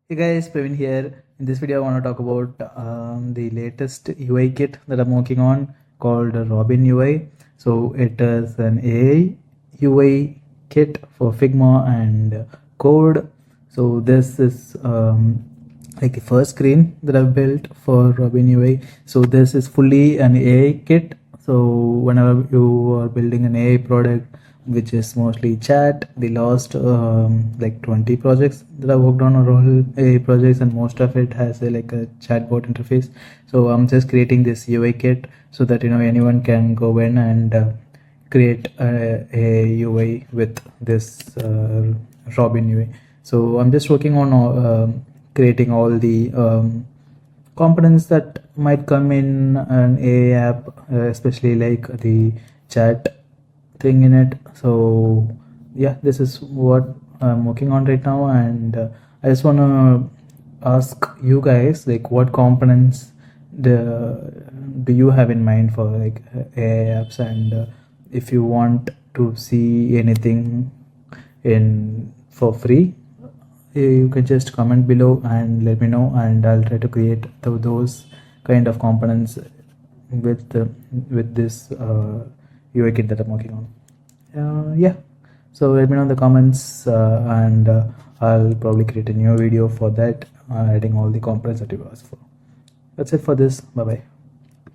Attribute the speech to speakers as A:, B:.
A: Hey guys, Praveen here. In this video, I want to talk about the latest UI kit that I'm working on called Robin UI. So it is an AI UI kit for Figma and Code. So this is like the first screen that I've built for Robin UI. So this is fully an AI kit. So whenever you are building an AI product, which is mostly chat, the last like 20 projects that I worked on are all AI projects, and most of it has like a chatbot interface. So I'm just creating this UI kit so that anyone can go in and create a UI with this Robin UI. So I'm just working on creating all the components that might come in an AI app, especially like the chat thing in it. So yeah, this is what I'm working on right now, and I just want to ask you guys, like, what components do you have in mind for like AI apps, and if you want to see anything in for free, you can just comment below and let me know, and I'll try to create those kind of components with this UI kit that I'm working on. Yeah, so let me know in the comments, and I'll probably create a new video for that, adding all the components that you asked for. That's it for this. Bye bye.